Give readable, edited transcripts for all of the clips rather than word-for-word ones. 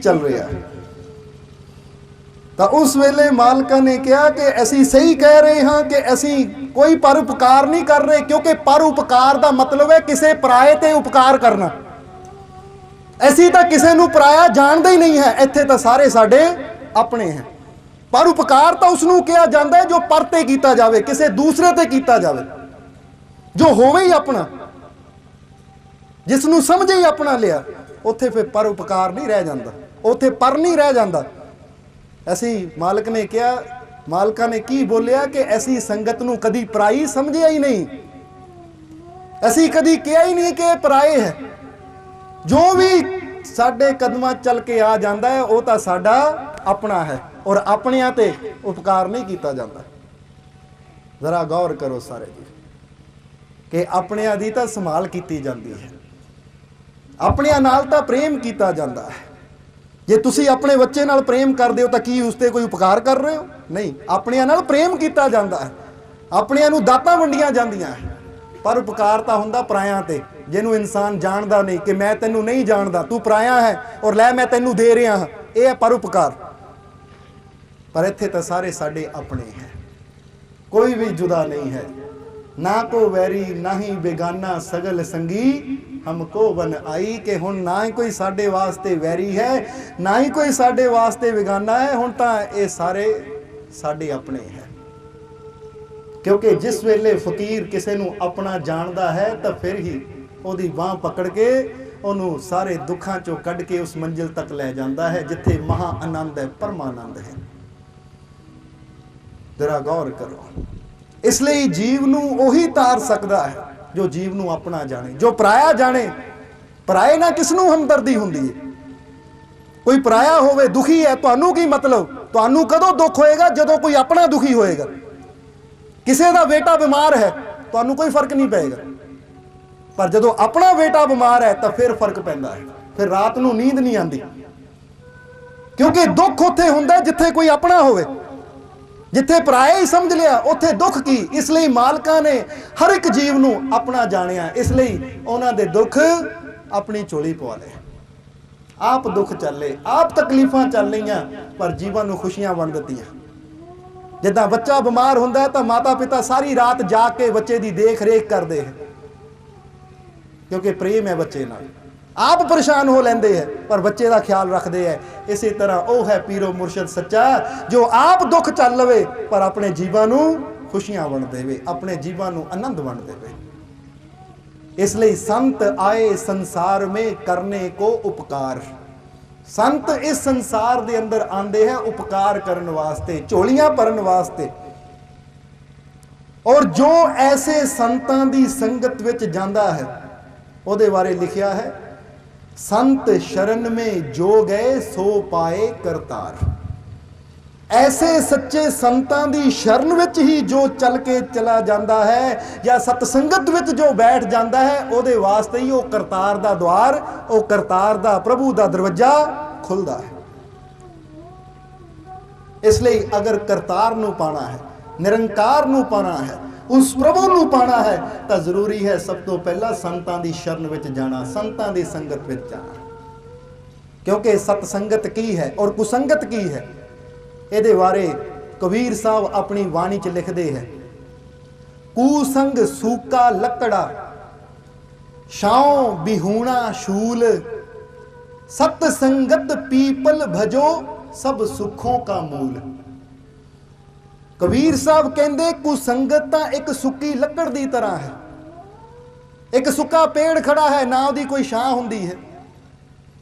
चल रहा है। तो उस वेले मालका ने कहा कि असी सही कह रहे हाँ कि असी कोई परोपकार नहीं कर रहे, क्योंकि परोपकार का मतलब है किसी पराए ते उपकार करना। असी तो किसी नूं पराया जानते ही नहीं है, इत्थे तो सारे साडे अपने हैं। परोपकार तो उसनूं कहा जाता है जो पर ते कीता जावे, किसी दूसरे ते कीता जावे, जो होवे ही अपना, जिसनूं समझे ही अपना लिया, उत्थे फिर परोपकार नहीं रह जाता, उत्थे पर नहीं रह जाता। ऐसी मालिक ने कहा, मालिका ने की बोलिया कि ऐसी संगत नूं कदी पराई समझिया ही नहीं, असी कदी कहा ही नहीं कि पराए है। जो भी साडे कदमां चल के आ जाता है वो तो साडा अपना है, और अपनियां ते उपकार नहीं किया जाता। जरा गौर करो सारे जी कि अपनियां दी तां संभाल की जाती है, अपनियां नाल तां प्रेम किया जाता है। जे तुसी अपने बच्चे नाल प्रेम करदे हो तां की उसते कोई उपकार कर रहे हो? नहीं, अपनियां नाल प्रेम किया जाता है, अपनियां नूं दातां वंडियां जांदियां है। पर उपकार तां हुंदा परायां ते, जिन्हों इंसान जानता नहीं कि मैं तेनू नहीं जानता, तू पराया है और लै मैं तेनू दे रहा हाँ, यह है परोपकार। पर इत्थे तो सारे साडे अपने हैं, कोई भी जुदा नहीं है, ना को वैरी ना ही बेगाना सगल संगी हमको बन आई। कि हुण ना ही कोई साडे वास्ते वैरी है, ना ही कोई साडे वास्ते बेगाना है, हुण तां ये सारे साडे अपने हैं। क्योंकि जिस वेले फकीर किसी नूं अपना जानता है तो फिर ही ਉਹਦੀ ਬਾਂਹ पकड़ के ਉਹਨੂੰ सारे दुखों चों कढ़ के उस मंजिल तक लै जाता है जिथे महा आनंद है, परमानंद है। जरा गौर करो, इसलिए जीव नूं ओही तार सकता है जो जीव नूं अपना जाने, जो पराया जाने। पराए ना किस नूं हमदर्दी हुंदी है, कोई पराया होवे दुखी है, तुहानूं की मतलब, तुहानूं कदों दुख होएगा जदों कोई अपना दुखी होएगा। किसी का बेटा बीमार है तुहानूं कोई फर्क नहीं पेगा, पर जदों अपना बेटा बीमार है तो फिर फर्क पैंदा है, फिर रात नूं नींद नहीं आती, क्योंकि दुख उत्थे हुंदा जिथे कोई अपना होवे। जिथे पराए ही समझ लिया उत्थे दुख की। इसलिए मालका ने हर एक जीव नूं अपना जानिया, इसलिए उन्हां दे दुख अपनी झोली पवा ले। आप दुख चले, आप तकलीफां चल रही, पर जीवन नूं खुशियां वंड दित्तियां। जिद्दां बच्चा बीमार हुंदा है तो माता पिता सारी रात जाग के बच्चे की देख रेख करते हैं, क्योंकि प्रेम है बच्चे नाल। आप परेशान हो लेंदे है पर बच्चे का ख्याल रखते हैं। इसी तरह वह है पीरो मुर्शद सच्चा जो आप दुख चल लवे पर अपने जीवन नूं खुशियां वंड देवे, अपने जीवन नूं आनंद वंड देवे। इसलिए संत आए संसार में करने को उपकार। संत इस संसार के अंदर आंदे हैं उपकार करने वास्ते, झोलियां भरन वास्ते। और जो ऐसे संतां दी संगत विच जांदा है ਉਹਦੇ बारे लिखिया है, संत शरण में जो गए सो पाए करतार। ऐसे सच्चे संतां दी शरण विच ही जो चल के चला जाता है या सतसंगत विच जो बैठ जाता है ਉਹਦੇ वास्ते ही वो करतार दा द्वार, वो करतार दा प्रभु दा दरवाजा खुलदा है। इसलिए अगर करतार नूं पाना है, निरंकार नूं पाना है, उस प्रभु नूं पाना है तो जरूरी है सब तो पहला संतां दी शरण विच जाना, संतां दी संगत विच जाना। क्योंकि सतसंगत की है और कुसंगत की है, ਇਹਦੇ बारे कबीर साहब अपनी वाणी च लिखते हैं, कुसंग सूका लकड़ा छाओ बिहूणा शूल, सतसंगत पीपल भजो सब सुखों का मूल। कबीर साहब कहते कुसंगत तो एक सुक्की लकड़ की तरह है। एक सुक्का पेड़ खड़ा है ना उसकी कोई छां हुंदी है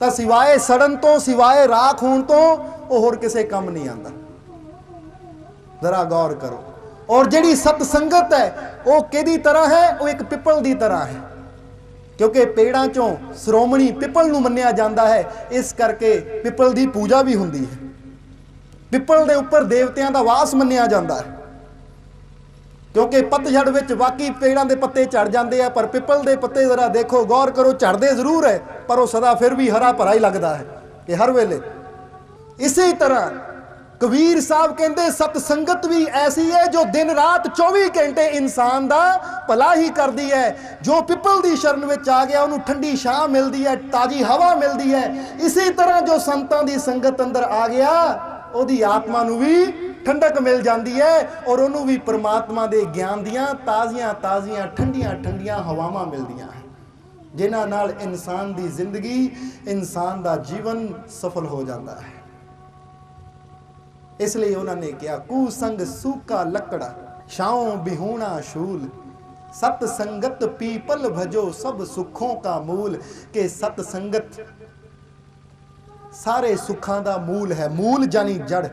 तो सिवाए सड़न तो, सिवाए राख होने तो वो होर किसी काम नहीं आता। जरा गौर करो। और जिहड़ी सतसंगत है वो किहदी तरह है, वो एक पिपल की तरह है, क्योंकि पेड़ां चों श्रोमणी पिपल नूं मन्निया जाता है, इस करके पिपल की पूजा भी हुंदी है। पिपल के उपर देवतियां का वास मन्निया जाता है, क्योंकि पतझड़ विच बाकी पेड़ों के पत्ते झड़ जाते हैं, पर पिपल के पत्ते जरा देखो गौर करो, झड़ते जरूर है पर वो सदा फिर भी हरा भरा ही लगता है कि हर वेले। इसी तरह कबीर साहब कहते सत संगत भी ऐसी है जो दिन रात 24 घंटे इंसान का भला ही करती है। जो पिपल की शरण में आ गया उन्होंने ठंडी छां मिलती है, ताजी हवा मिलती है। इसी तरह जो संतां की संगत अंदर आ गया उसकी आत्मा नूं भी ठंडक मिल जाती है और उन्होंने भी परमात्मा के ज्ञान दियां ताज़ियां ताज़ियां ठंडियां ठंडियां हवावां मिलदियां हैं, जिन्हां नाल इंसान की जिंदगी, इंसान का जीवन सफल हो जाता है। इसलिए उन्होंने कहा कुसंग सूखा लकड़ा छाओं बिहूणा शूल, सत संगत पीपल भजो सब सुखों का मूल। के सत संगत सारे सुखों का मूल है। मूल जानी जड़।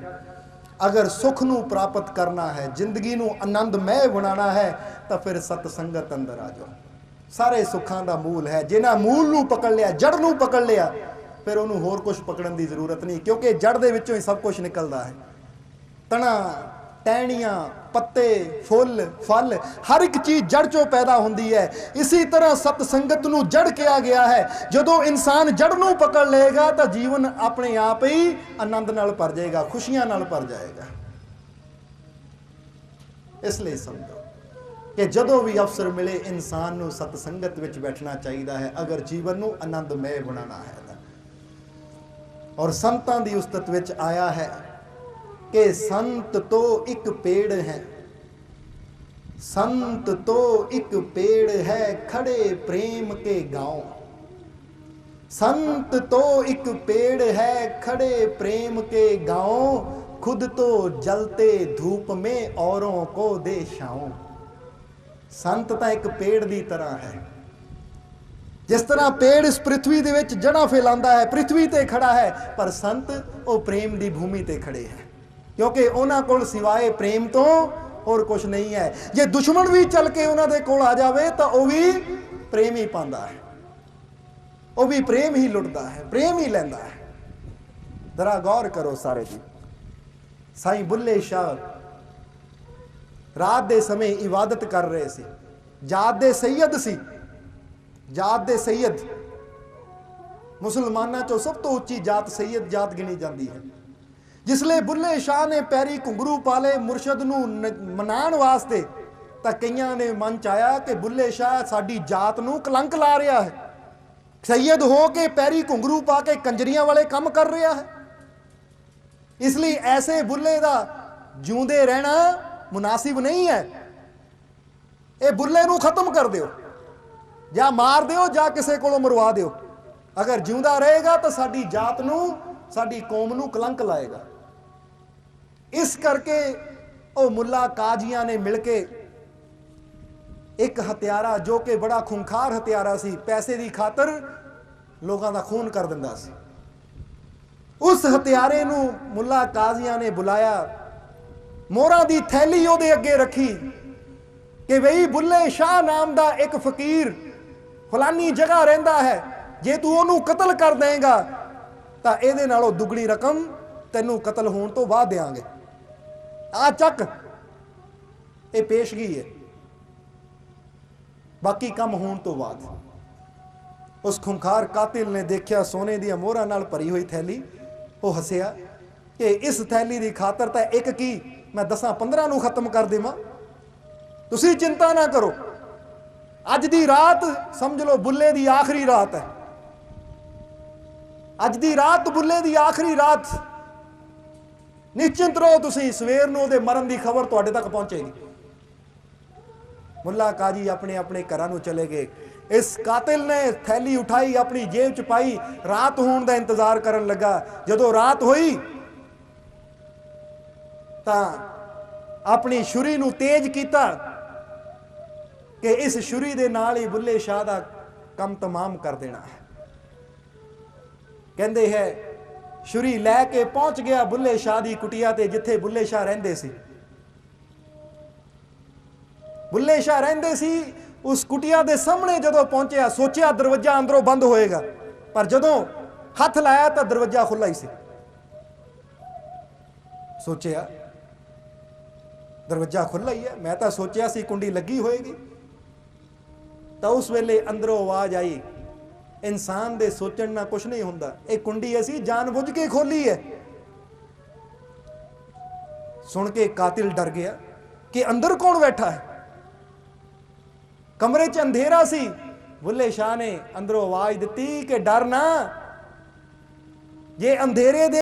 अगर सुख नूं प्राप्त करना है, जिंदगी नूं आनंदमय बनाना है, तो फिर सतसंगत अंदर आ जाओ। सारे सुखों का मूल है। जिन्हें मूल नूं पकड़ लिया, जड़ नूं पकड़ लिया, फिर उन्होंने होर कुछ पकड़न की जरूरत नहीं, क्योंकि जड़ दे विचों ही सब कुछ निकलता है। तना, टहनियां, पत्ते, फुल, फल, हर एक चीज़ जड़ चों पैदा होती है। इसी तरह सतसंगत नूं जड़ कहा गया है। जदों इंसान जड़ नूं पकड़ लेगा तो जीवन अपने आप ही आनंद नाल भर जाएगा, खुशियां नाल भर जाएगा। इसलिए समझो कि जदों भी अवसर मिले इंसान नूं सतसंगत विच बैठना चाहिए है, अगर जीवन नूं आनंदमय बनाना है। और संतां दी उस्तत विच आया है कि संत तो एक पेड़ है, संत तो एक पेड़ है खड़े प्रेम के गांव। संत तो एक पेड़ है खड़े प्रेम के गांव, खुद तो जलते धूप में औरों को दे छाओ। संत तो एक पेड़ की तरह है। जिस तरह पेड़ इस पृथ्वी दे विच जड़ा फैलांदा है, पृथ्वी ते खड़ा है, पर संत वो प्रेम की भूमि ते खड़े हैं, क्योंकि उन्हां कोल सिवाए प्रेम तो और कुछ नहीं है। जे दुश्मन भी चल के उन्हां दे कोल आ जावे तो वह भी प्रेम ही पांदा है, वह भी प्रेम ही लुटदा है, प्रेम ही लैंदा है। जरा गौर करो सारे जी। साईं बुल्ले शाह रात दे समय इबादत कर रहे सी। जात दे सैयद सी, जात दे सैयद। मुसलमानां चों सब तो उच्ची जात सैयद जात गिनी जाती है। जिसले बुल्ले शाह ने पैरी घुंघरू पाले मुरशद नूं मनाण वास्ते, तां कईयां ने मन च आया कि बुल्ले शाह साडी जात नूं कलंक ला रहा है, सैयद हो के पैरी घुंघरू पा के कंजरियां वाले काम कर रहा है। इसलिए ऐसे बुल्ले दा जिउंदे रहना मुनासिब नहीं है। ये बुल्ले नूं खत्म कर दिओ, या मार दिओ या किसी कोलों मरवा दिओ। अगर जिउंदा रहेगा तो साडी जात नूं, साडी कौम नूं कलंक लाएगा। इस करके वो मुल्ला काजियां ने मिलके एक हथियारा जो कि बड़ा खूंखार हथियारा सी, पैसे की खातर लोगों का खून कर दिंदा सी, उस हथियारे नूं मुल्ला काजियां ने बुलाया, मोहरां दी थैली उहदे अगे रखी कि बई बुल्ले शाह नाम दा एक फकीर फलानी जगह रहिंदा है, जे तू ओनू कतल कर देगा तो इहदे नालों दुगनी रकम तैनू कतल होण तो बाद देंगे। आ चक, ये पेशगी है, बाकी कम होने तो बाद। उस खुंखार कातिल ने देखा सोने दी मोहरां नाल भरी हुई थैली, वो हसिया कि इस थैली की खातर तो एक की मैं 10-15 नूं खत्म कर देवां, तुसीं चिंता ना करो। अज दी रात समझ लो बुल्ले दी आखिरी रात है, अज दी रात बुल्ले दी आखिरी रात, निश्चिंत रहो तुसीं, सवेर नूं उहदे मरण की खबर तुहाडे तक पहुंचेगी। मुल्ला काजी अपने अपने घरां नूं चले गए। इस कातिल ने थैली उठाई, अपनी जेब च पाई, रात होने का इंतजार करन लगा। जदों रात हुई तां अपनी छुरी नूं तेज कीता कि इस छुरी दे नाल ही बुल्ले शाह दा काम तमाम कर देना है। कहंदे है छुरी लैके पहुंच गया बुल्ले शाह दी कुटिया ते, जिथे बुल्ले शाह रहिंदे सी। बुल्ले शाह रहिंदे सी उस कुटिया दे सामने जदों पहुंचया, सोचा दरवाजा अंदरों बंद होएगा, पर जदों हथ लाया तो दरवाजा खुला ही सी। सोचा दरवाजा खुला ही है, मैं तो सोचा सी कुंडी लगी होएगी। तो उस वेले अंदरों आवाज आई, इंसान दे सोचण ना कुछ नहीं हुंदा, ये कुंडी असी जानबुझ के खोली है। सुन के कातिल डर गया कि अंदर कौन बैठा है। कमरे च अंधेरा सी। बुल्ले शाह ने अंदरों आवाज दी कि डर ना, जे अंधेरे दे